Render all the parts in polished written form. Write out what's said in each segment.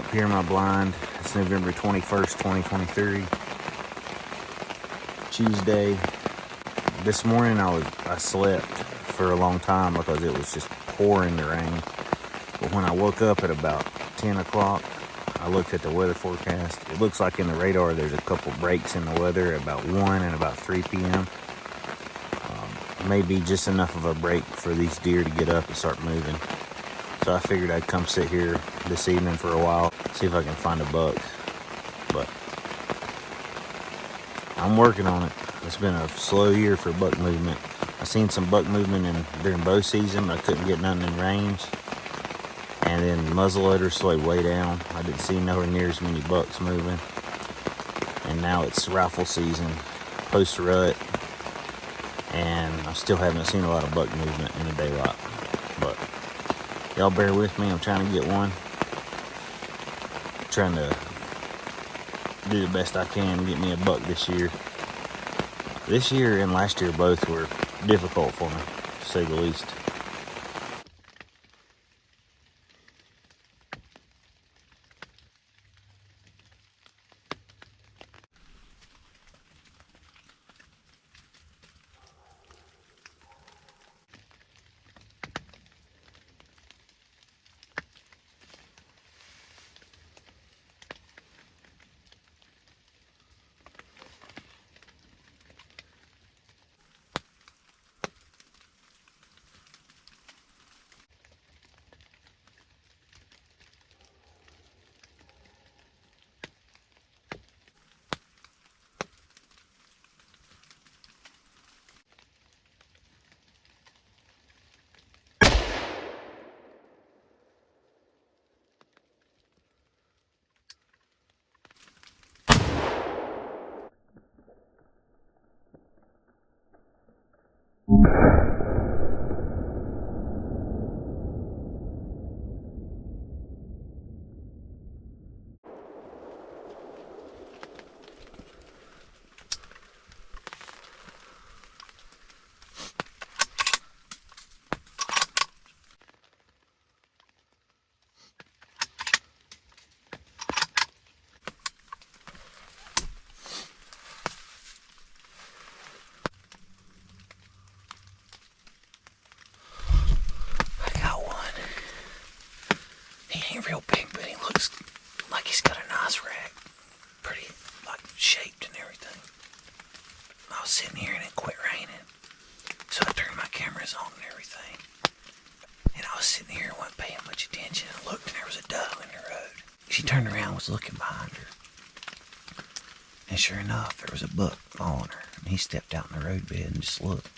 up here in my blind. It's November 21st, 2023, Tuesday. This morning I slept for a long time because it was just pouring the rain. But when I woke up at about 10 o'clock, I looked at the weather forecast. It looks like in the radar there's a couple breaks in the weather at about 1 and about 3 p.m. Maybe just enough of a break for these deer to get up and start moving. So I figured I'd come sit here this evening for a while, see if I can find a buck. But I'm working on it. It's been a slow year for buck movement. I seen some buck movement during bow season, but I couldn't get nothing in range. And then muzzleloader slowed way down. I didn't see nowhere near as many bucks moving. And now it's rifle season, post rut, and I still haven't seen a lot of buck movement in the daylight. But y'all bear with me. I'm trying to get one. Trying to do the best I can to get me a buck this year. This year and last year both were difficult for me, to say the least. Real big, but he looks like he's got a nice rack, pretty like shaped and everything. I was sitting here and it quit raining, so I turned my cameras on and everything, and I was sitting here and wasn't paying much attention. I looked and there was a doe in the road. She turned around and was looking behind her, and sure enough there was a buck following her, and he stepped out in the road bed and just looked.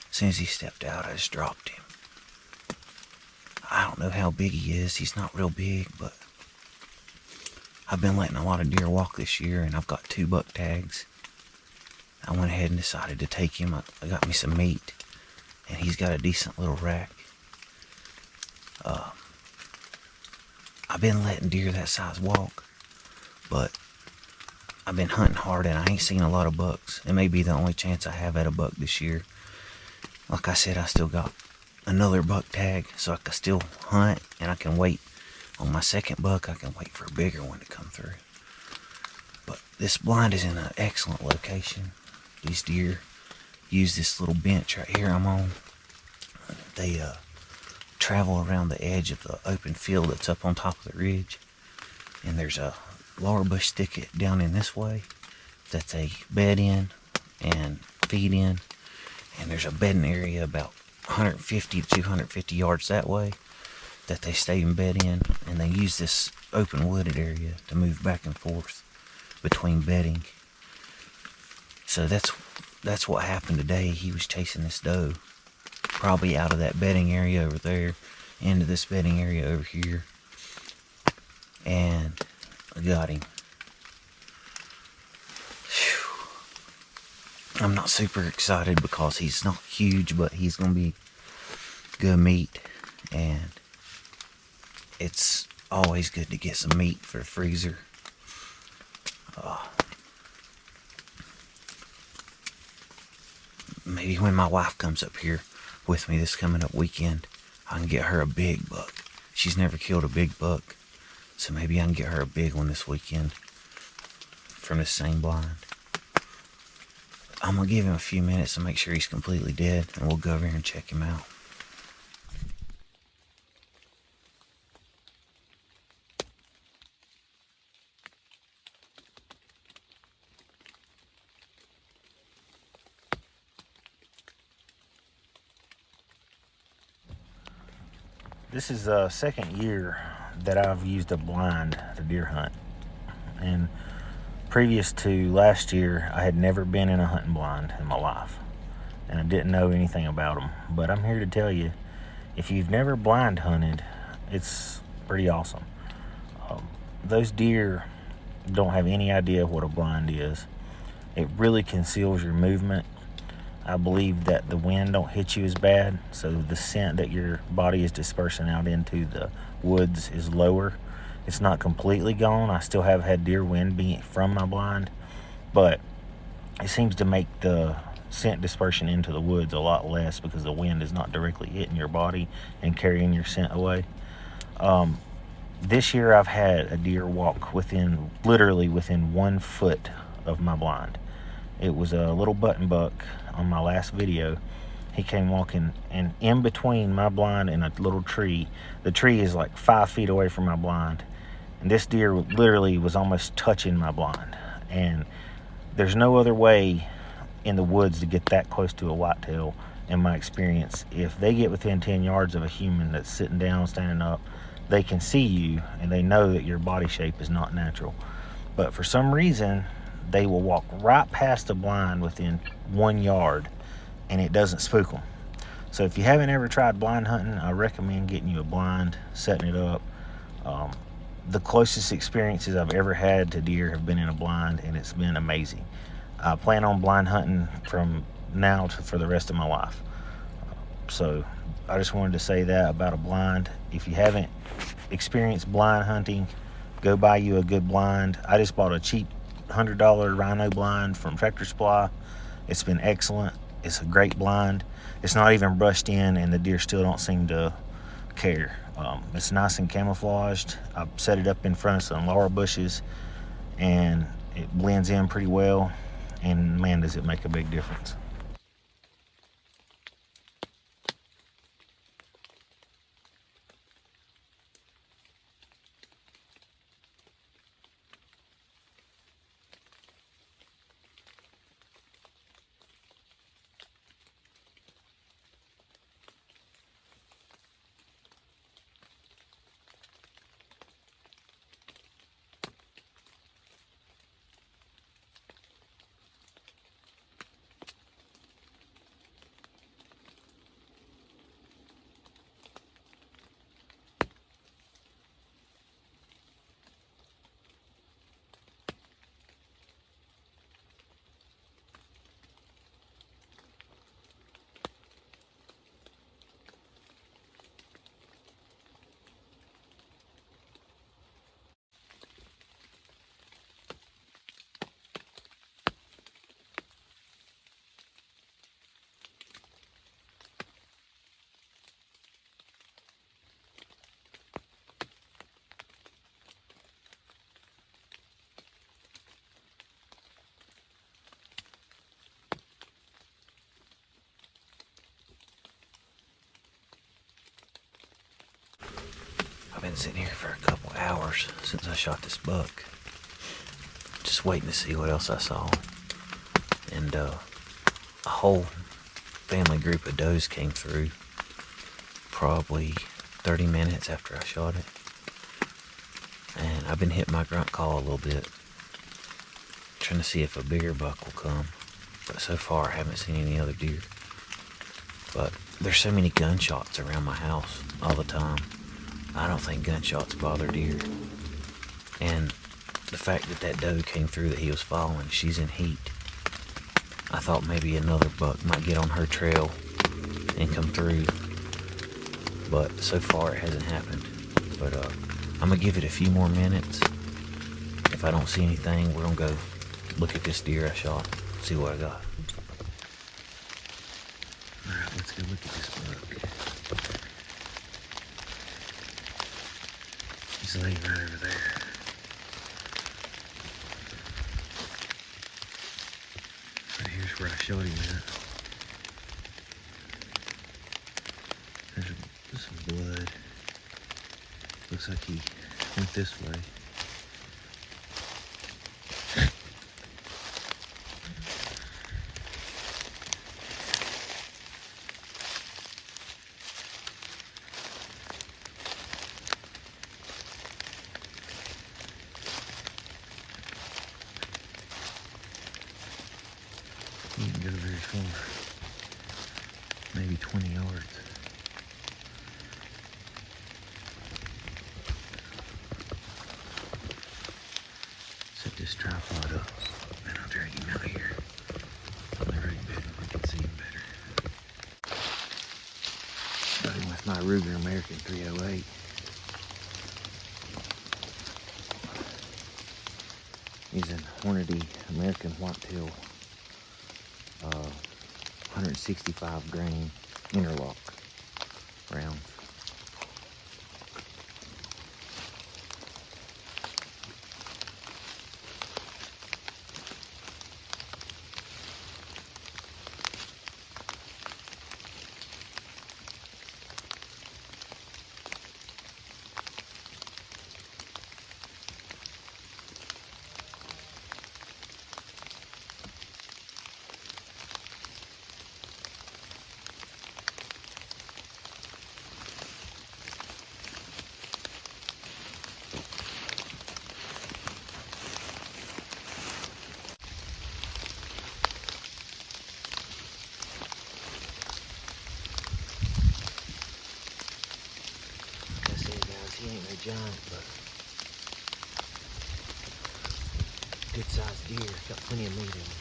As soon as he stepped out, I just dropped him. I don't know how big he is. He's not real big, but I've been letting a lot of deer walk this year, and I've got 2 buck tags. I went ahead and decided to take him. I got me some meat, and he's got a decent little rack. I've been letting deer that size walk, but I've been hunting hard, and I ain't seen a lot of bucks. It may be the only chance I have at a buck this year. Like I said, I still got another buck tag, so I can still hunt, and I can wait on my second buck. I can wait for a bigger one to come through. But this blind is in an excellent location. These deer use this little bench right here I'm on. They travel around the edge of the open field that's up on top of the ridge, and there's a laurel bush thicket down in this way that they bed in and feed in, and there's a bedding area about 150 to 250 yards that way that they stay in bed in, and they use this open wooded area to move back and forth between bedding. So that's what happened today. He was chasing this doe probably out of that bedding area over there into this bedding area over here, and I got him. I'm not super excited because he's not huge, but he's going to be good meat, and it's always good to get some meat for the freezer. Maybe when my wife comes up here with me this coming up weekend, I can get her a big buck. She's never killed a big buck, So maybe I can get her a big one this weekend from the same blind. I'm gonna give him a few minutes to make sure he's completely dead, and we'll go over here and check him out. This is the second year that I've used a blind to deer hunt. And previous to last year, I had never been in a hunting blind in my life. And I didn't know anything about them. But I'm here to tell you, if you've never blind hunted, it's pretty awesome. Those deer don't have any idea what a blind is. It really conceals your movement. I believe that the wind don't hit you as bad, so the scent that your body is dispersing out into the woods is lower. It's not completely gone. I still have had deer wind from my blind, but it seems to make the scent dispersion into the woods a lot less because the wind is not directly hitting your body and carrying your scent away. This year I've had a deer walk literally within 1 foot of my blind. It was a little button buck on my last video. He came walking, and in between my blind and a little tree, the tree is like 5 feet away from my blind, and this deer literally was almost touching my blind. And there's no other way in the woods to get that close to a whitetail, in my experience. If they get within 10 yards of a human that's sitting down, standing up, they can see you and they know that your body shape is not natural. But for some reason, they will walk right past the blind within 1 yard, and it doesn't spook them. So if you haven't ever tried blind hunting, I recommend getting you a blind, setting it up. The closest experiences I've ever had to deer have been in a blind, and it's been amazing. I plan on blind hunting from now for the rest of my life. So I just wanted to say that about a blind. If you haven't experienced blind hunting, go buy you a good blind. I just bought a cheap $100 rhino blind from Tractor Supply. It's been excellent. It's a great blind. It's not even brushed in, and the deer still don't seem to care. It's nice and camouflaged. I've set it up in front of some laurel bushes, and it blends in pretty well, and man, does it make a big difference. I've been sitting here for a couple hours since I shot this buck, just waiting to see what else I saw. And a whole family group of does came through probably 30 minutes after I shot it. And I've been hitting my grunt call a little bit, trying to see if a bigger buck will come. But so far I haven't seen any other deer. But there's so many gunshots around my house all the time. I don't think gunshots bother deer. And the fact that that doe came through that he was following, she's in heat. I thought maybe another buck might get on her trail and come through. But so far it hasn't happened. But I'm going to give it a few more minutes. If I don't see anything, we're going to go look at this deer I shot, see what I got. Alright, let's go look at this buck. He's laying right over there. But here's where I showed him at. There's some blood. Looks like he went this way. He didn't go very far. Maybe 20 yards. Set this tripod up and I'll drag him out here on the right bed where we can see him better. Got him with my Ruger American 308. He's an Hornady American Whitetail 165 grain interlock rounds. He ain't no giant, but good sized deer. Got plenty of meat in him.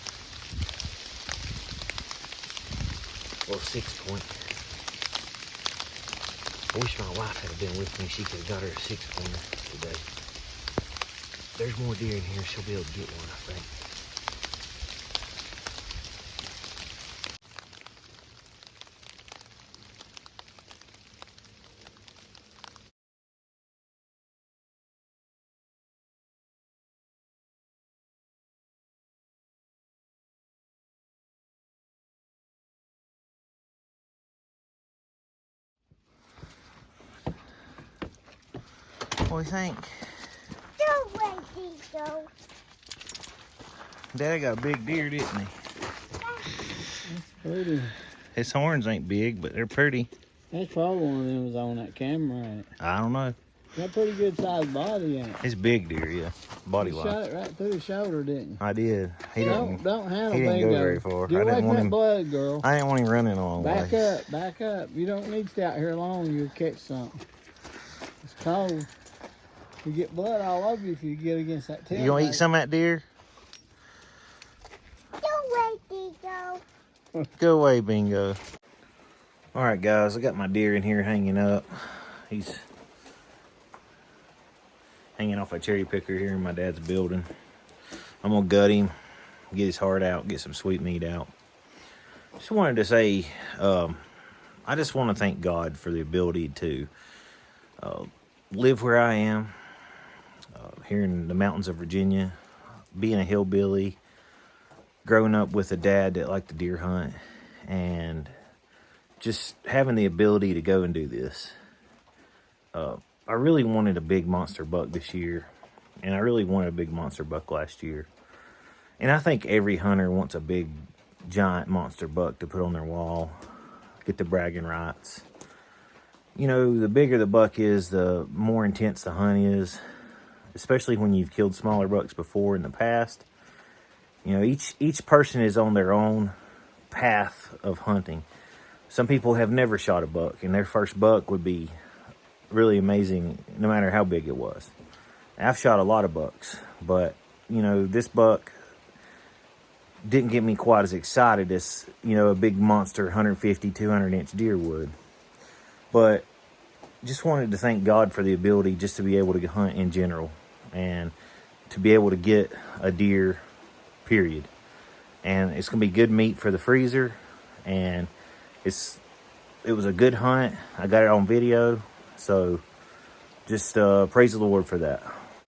Little 6-point. I wish my wife had been with me. She could have got her a 6-pointer today. There's more deer in here. She'll be able to get one, I think. What do you think? Don't let me go. Daddy got a big deer, didn't he? That's pretty. His horns ain't big, but they're pretty. That's probably one of them was on that camera, ain't it? I don't know. Got a pretty good sized body, ain't it? It's big deer, yeah. Body You wise. shot it right through the shoulder, didn't you? I did. He didn't. Don't handle He didn't go bingo. very far. Get I away didn't from want that him. blood, girl. I didn't want him running a long Back way. up, back up. You don't need to stay out here long. You'll catch something. It's cold. You get blood all over you if you get against that tail. You gonna eat some of that deer? Don't let me go. Go away, Bingo. All right, guys, I got my deer in here hanging up. He's hanging off a cherry picker here in my dad's building. I'm gonna gut him, get his heart out, get some sweet meat out. Just wanted to say, I just want to thank God for the ability to live where I am, here in the mountains of Virginia, being a hillbilly, growing up with a dad that liked to deer hunt, and just having the ability to go and do this. I really wanted a big monster buck this year, and I really wanted a big monster buck last year. And I think every hunter wants a big, giant monster buck to put on their wall, get the bragging rights. You know, the bigger the buck is, the more intense the hunt is, especially when you've killed smaller bucks before in the past. You know, each person is on their own path of hunting. Some people have never shot a buck, and their first buck would be really amazing no matter how big it was. I've shot a lot of bucks, but, you know, this buck didn't get me quite as excited as, you know, a big monster 150, 200-inch deer would. But just wanted to thank God for the ability just to be able to hunt in general and to be able to get a deer, period. And it's going to be good meat for the freezer, and it was a good hunt. I got it on video, so just praise the Lord for that.